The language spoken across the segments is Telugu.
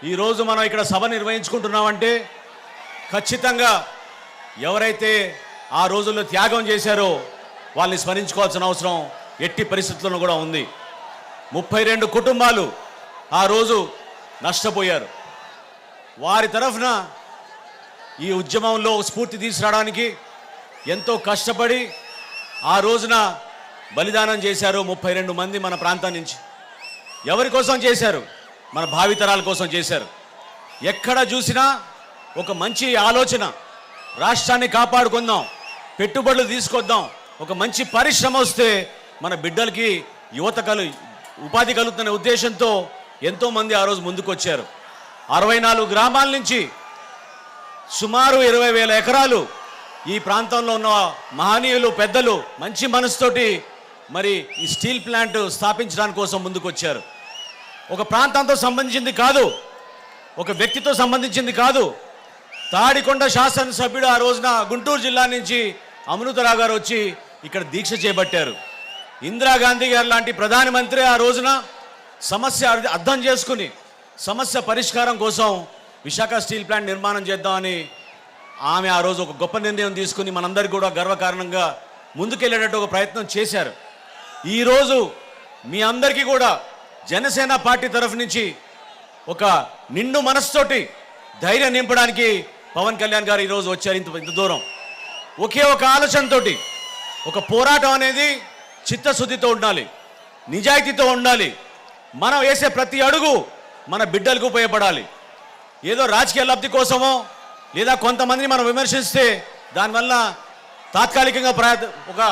ఈరోజు మనం ఇక్కడ సభ నిర్వహించుకుంటున్నామంటే ఖచ్చితంగా ఎవరైతే ఆ రోజుల్లో త్యాగం చేశారో వాళ్ళని స్మరించుకోవాల్సిన అవసరం ఎట్టి పరిస్థితుల్లో కూడా ఉంది. 32 కుటుంబాలు ఆ రోజు నష్టపోయారు. వారి తరఫున ఈ ఉద్యమంలో స్ఫూర్తి తీసుకురావడానికి ఎంతో కష్టపడి ఆ రోజున బలిదానం చేశారు 32 మంది మన ప్రాంతం నుంచి. ఎవరి కోసం చేశారు? మన భావితరాల కోసం చేశారు. ఎక్కడ చూసినా ఒక మంచి ఆలోచన, రాష్ట్రాన్ని కాపాడుకుందాం, పెట్టుబడులు తీసుకొద్దాం, ఒక మంచి పరిశ్రమ వస్తే మన బిడ్డలకి ఉపాధి కలుగుతున్న ఉద్దేశంతో ఎంతోమంది ఆ రోజు ముందుకొచ్చారు. 64 గ్రామాల నుంచి సుమారు 20,000 ఎకరాలు ఈ ప్రాంతంలో ఉన్న మహనీయులు పెద్దలు మంచి మనసుతోటి మరి ఈ స్టీల్ ప్లాంట్ స్థాపించడానికి కోసం ముందుకొచ్చారు. ఒక ప్రాంతంతో సంబంధించింది కాదు, ఒక వ్యక్తితో సంబంధించింది కాదు. తాడికొండ శాసనసభ్యుడు ఆ రోజున గుంటూరు జిల్లా నుంచి అమృతరావు గారు వచ్చి ఇక్కడ దీక్ష చేపట్టారు. ఇందిరాగాంధీ గారు లాంటి ప్రధానమంత్రి ఆ రోజున సమస్య అర్థం చేసుకుని సమస్య పరిష్కారం కోసం విశాఖ స్టీల్ ప్లాంట్ నిర్మాణం చేద్దామని ఆమె ఆ రోజు ఒక గొప్ప నిర్ణయం తీసుకుని మనందరికీ కూడా గర్వకారణంగా ముందుకెళ్ళేటట్టు ఒక ప్రయత్నం చేశారు. ఈరోజు మీ అందరికీ కూడా జనసేన పార్టీ తరఫు నుంచి ఒక నిండు మనసుతోటి ధైర్యం నింపడానికి పవన్ కళ్యాణ్ గారు ఈరోజు వచ్చారు. ఇంత దూరం ఒకే ఒక ఆలోచనతోటి, ఒక పోరాటం అనేది చిత్తశుద్ధితో ఉండాలి, నిజాయితీతో ఉండాలి. మనం వేసే ప్రతి అడుగు మన బిడ్డలకు ఉపయోగపడాలి. ఏదో రాజకీయ లబ్ధి కోసమో లేదా కొంతమందిని మనం విమర్శిస్తే దానివల్ల తాత్కాలికంగా ఒక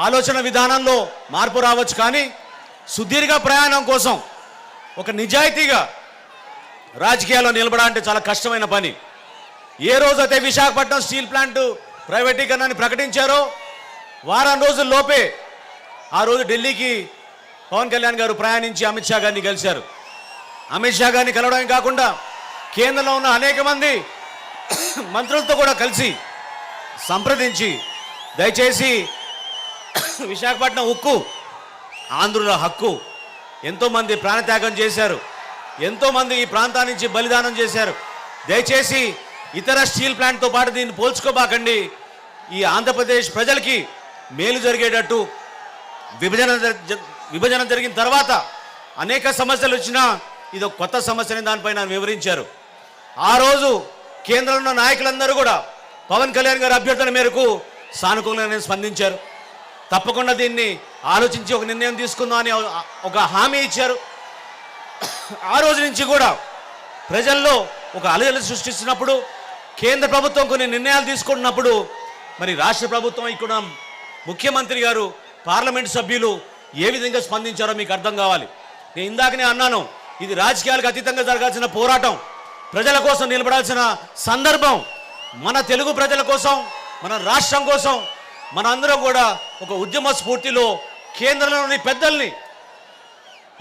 ఆలోచన విధానంలో మార్పు రావచ్చు. కానీ సుదీర్ఘ ప్రయాణం కోసం ఒక నిజాయితీగా రాజకీయాల్లో నిలబడాలంటే చాలా కష్టమైన పని. ఏ రోజైతే విశాఖపట్నం స్టీల్ ప్లాంట్ ప్రైవేటీకరణని ప్రకటించారో వారం రోజుల లోపే ఆ రోజు ఢిల్లీకి పవన్ కళ్యాణ్ గారు ప్రయాణించి అమిత్ షా గారిని కలిశారు. అమిత్ షా గారిని కలవడమే కాకుండా కేంద్రంలో ఉన్న అనేక మంది మంత్రులతో కూడా కలిసి సంప్రదించి దయచేసి విశాఖపట్నం ఉక్కు ఆంధ్రుల హక్కు, ఎంతోమంది ప్రాణత్యాగం చేశారు, ఎంతోమంది ఈ ప్రాంతాల నుంచి బలిదానం చేశారు, దయచేసి ఇతర స్టీల్ ప్లాంట్తో పాటు దీన్ని పోల్చుకోబాకండి, ఈ ఆంధ్రప్రదేశ్ ప్రజలకి మేలు జరిగేటట్టు విభజన జరిగిన తర్వాత అనేక సమస్యలు వచ్చినా ఇది ఒక కొత్త సమస్యని దానిపైన వివరించారు. ఆ రోజు కేంద్రంలో ఉన్న నాయకులందరూ కూడా పవన్ కళ్యాణ్ గారి అభ్యర్థన మేరకు సానుకూలంగా స్పందించారు. తప్పకుండా దీన్ని ఆలోచించి ఒక నిర్ణయం తీసుకుందాం అని ఒక హామీ ఇచ్చారు. ఆ రోజు నుంచి కూడా ప్రజల్లో ఒక అలజడి సృష్టిస్తున్నప్పుడు కేంద్ర ప్రభుత్వం కొన్ని నిర్ణయాలు తీసుకుంటున్నప్పుడు మరి రాష్ట్ర ప్రభుత్వం ఇక్కడ ముఖ్యమంత్రి గారు పార్లమెంట్ సభ్యులు ఏ విధంగా స్పందించారో మీకు అర్థం కావాలి. నేను ఇందాకనే అన్నాను, ఇది రాజకీయాలకు అతీతంగా జరగాల్సిన పోరాటం, ప్రజల కోసం నిలబడాల్సిన సందర్భం. మన తెలుగు ప్రజల కోసం, మన రాష్ట్రం కోసం మనందరం కూడా ఒక ఉద్యమ స్ఫూర్తిలో కేంద్రంలోని పెద్దల్ని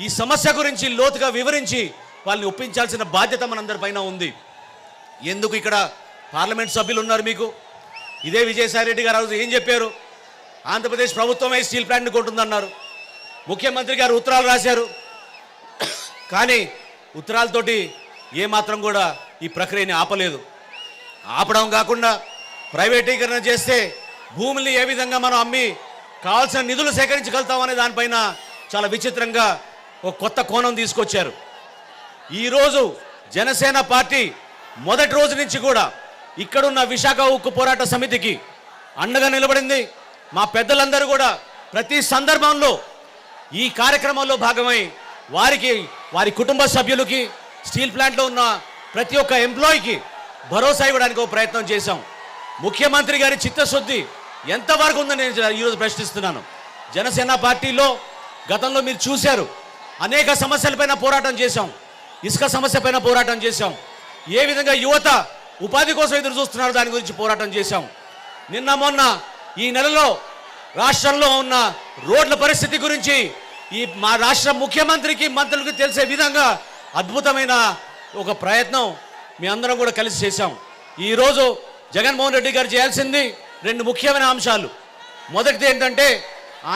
ఈ సమస్య గురించి లోతుగా వివరించి వాళ్ళని ఒప్పించాల్సిన బాధ్యత మనందరిపైన ఉంది. ఎందుకు ఇక్కడ పార్లమెంట్ సభ్యులు ఉన్నారు మీకు? ఇదే విజయసాయి రెడ్డి గారు రోజు ఏం చెప్పారు? ఆంధ్రప్రదేశ్ ప్రభుత్వమే స్టీల్ ప్లాంట్ని కొంటుందన్నారు. ముఖ్యమంత్రి గారు ఉత్తరాలు రాశారు. కానీ ఉత్తరాలతోటి ఏమాత్రం కూడా ఈ ప్రక్రియని ఆపలేదు. ఆపడం కాకుండా ప్రైవేటీకరణ చేస్తే భూముల్ని ఏ విధంగా మనం అమ్మి కావాల్సిన నిధులు సేకరించగలుగుతామనే దానిపైన చాలా విచిత్రంగా ఒక కొత్త కోణం తీసుకొచ్చారు. ఈరోజు జనసేన పార్టీ మొదటి రోజు నుంచి కూడా ఇక్కడున్న విశాఖ ఉక్కు పోరాట సమితికి అండగా నిలబడింది. మా పెద్దలందరూ కూడా ప్రతి సందర్భంలో ఈ కార్యక్రమంలో భాగమై వారి కుటుంబ సభ్యులకి, స్టీల్ ప్లాంట్లో ఉన్న ప్రతి ఒక్క ఎంప్లాయీకి భరోసా ఇవ్వడానికి ఒక ప్రయత్నం చేశాం. ముఖ్యమంత్రి గారి చిత్తశుద్ధి ఎంతవరకు ఉందని నేను ఈరోజు ప్రశ్నిస్తున్నాను. జనసేన పార్టీలో గతంలో మీరు చూశారు, అనేక సమస్యలపైన పోరాటం చేశాం. ఇసుక సమస్య పైన పోరాటం చేశాం. ఏ విధంగా యువత ఉపాధి కోసం ఎదురు చూస్తున్నారు దాని గురించి పోరాటం చేశాం. నిన్న మొన్న ఈ నెలలో రాష్ట్రంలో ఉన్న రోడ్ల పరిస్థితి గురించి మా రాష్ట్ర ముఖ్యమంత్రికి, మంత్రులకు తెలిసే విధంగా అద్భుతమైన ఒక ప్రయత్నం మీ అందరం కూడా కలిసి చేశాం. ఈరోజు జగన్మోహన్ రెడ్డి గారు చేయాల్సింది 2 ముఖ్యమైన అంశాలు. మొదటిది ఏంటంటే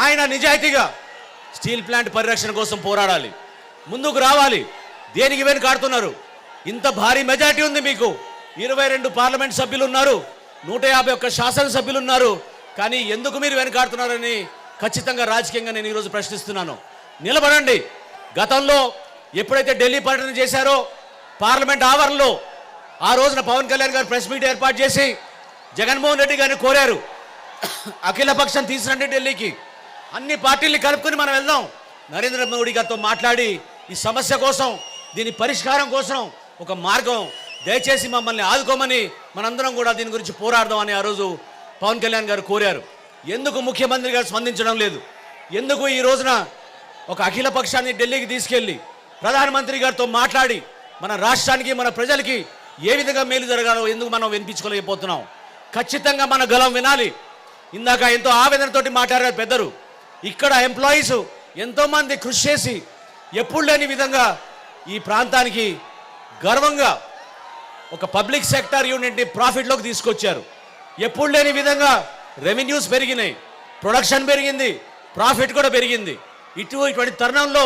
ఆయన నిజాయితీగా స్టీల్ ప్లాంట్ పరిరక్షణ కోసం పోరాడాలి, ముందుకు రావాలి. దేనికి వెనుకాడుతున్నారు? ఇంత భారీ మెజార్టీ ఉంది మీకు. 22 పార్లమెంట్ సభ్యులు ఉన్నారు, 151 శాసనసభ్యులు ఉన్నారు. కానీ ఎందుకు మీరు వెనకాడుతున్నారని ఖచ్చితంగా రాజకీయంగా నేను ఈరోజు ప్రశ్నిస్తున్నాను. నిలబడండి. గతంలో ఎప్పుడైతే ఢిల్లీ పర్యటన చేశారో పార్లమెంట్ ఆవరణలో ఆ రోజున పవన్ కళ్యాణ్ గారు ప్రెస్ మీట్ ఏర్పాటు చేసి జగన్మోహన్ రెడ్డి గారిని కోరారు, అఖిలపక్షం తీసుకురండి ఢిల్లీకి, అన్ని పార్టీల్ని కలుపుకొని మనం వెళ్దాం, నరేంద్ర మోడీ గారితో మాట్లాడి ఈ సమస్య కోసం, దీని పరిష్కారం కోసం ఒక మార్గం దయచేసి మమ్మల్ని ఆదుకోమని మనందరం కూడా దీని గురించి పోరాడదాం అని ఆ రోజు పవన్ కళ్యాణ్ గారు కోరారు. ఎందుకు ముఖ్యమంత్రి గారు స్పందించడం లేదు? ఎందుకు ఈ రోజున ఒక అఖిల పక్షాన్ని ఢిల్లీకి తీసుకెళ్ళి ప్రధానమంత్రి గారితో మాట్లాడి మన రాష్ట్రానికి మన ప్రజలకి ఏ విధంగా మేలు జరగాలో ఎందుకు మనం వినిపించుకోలేకపోతున్నాం? ఖచ్చితంగా మన గలం వినాలి. ఇందాక ఎంతో ఆవేదనతోటి మాట్లాడారు పెద్దలు. ఇక్కడ ఎంప్లాయీస్ ఎంతోమంది కృషి చేసి ఎప్పుడు లేని విధంగా ఈ ప్రాంతానికి గర్వంగా ఒక పబ్లిక్ సెక్టార్ యూనిట్ని ప్రాఫిట్లోకి తీసుకొచ్చారు. ఎప్పుడు లేని విధంగా రెవెన్యూస్ పెరిగినాయి, ప్రొడక్షన్ పెరిగింది, ప్రాఫిట్ కూడా పెరిగింది. ఇటువంటి తరుణంలో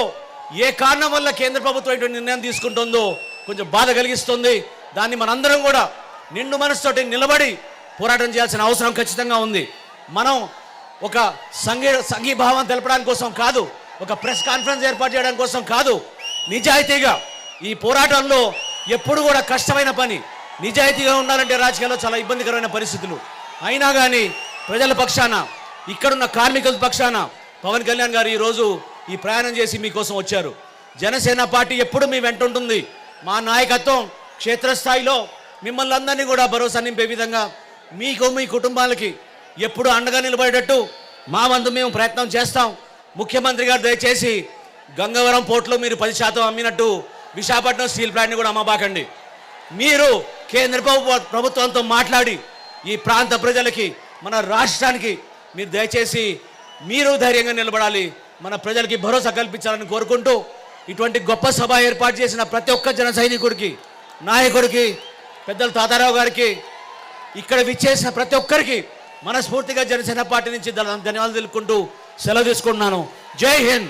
ఏ కారణం వల్ల కేంద్ర ప్రభుత్వం ఇటువంటి నిర్ణయం తీసుకుంటుందో కొంచెం బాధ కలిగిస్తుంది. దాన్ని మనందరం కూడా నిండు మనసుతోటి నిలబడి పోరాటం చేయాల్సిన అవసరం ఖచ్చితంగా ఉంది. మనం ఒక సంఘీభావం తెలపడానికి కోసం కాదు, ఒక ప్రెస్ కాన్ఫరెన్స్ ఏర్పాటు చేయడం కోసం కాదు, నిజాయితీగా ఈ పోరాటంలో ఎప్పుడు కూడా కష్టమైన పని, నిజాయితీగా ఉండాలంటే రాజకీయాల్లో చాలా ఇబ్బందికరమైన పరిస్థితులు అయినా కానీ ప్రజల పక్షాన, ఇక్కడున్న కార్మికుల పక్షాన పవన్ కళ్యాణ్ గారు ఈరోజు ఈ ప్రయాణం చేసి మీకోసం వచ్చారు. జనసేన పార్టీ ఎప్పుడు మీ వెంట ఉంటుంది. మా నాయకత్వం క్షేత్రస్థాయిలో మిమ్మల్ని అందరినీ కూడా భరోసా నింపే విధంగా మీకు మీ కుటుంబాలకి ఎప్పుడు అండగా నిలబడేటట్టు మా వంతు మేము ప్రయత్నం చేస్తాం. ముఖ్యమంత్రి గారు దయచేసి గంగవరం పోర్టులో మీరు 10% అమ్మినట్టు విశాఖపట్నం స్టీల్ ప్లాంట్ని కూడా అమ్మబాకండి. మీరు కేంద్ర ప్రభుత్వంతో మాట్లాడి ఈ ప్రాంత ప్రజలకి, మన రాష్ట్రానికి మీరు దయచేసి మీరు ధైర్యంగా నిలబడాలి, మన ప్రజలకి భరోసా కల్పించాలని కోరుకుంటూ ఇటువంటి గొప్ప సభ ఏర్పాటు చేసిన ప్రతి ఒక్క జన సైనికుడికి, నాయకుడికి, పెద్దల తాతారావు గారికి, ఇక్కడ విచ్చేసిన ప్రతి ఒక్కరికి మనస్ఫూర్తిగా జనసేన పార్టీ నుంచి ధన్యవాదాలు తెలుపుకుంటూ సెలవు తీసుకుంటున్నాను. జై హింద్.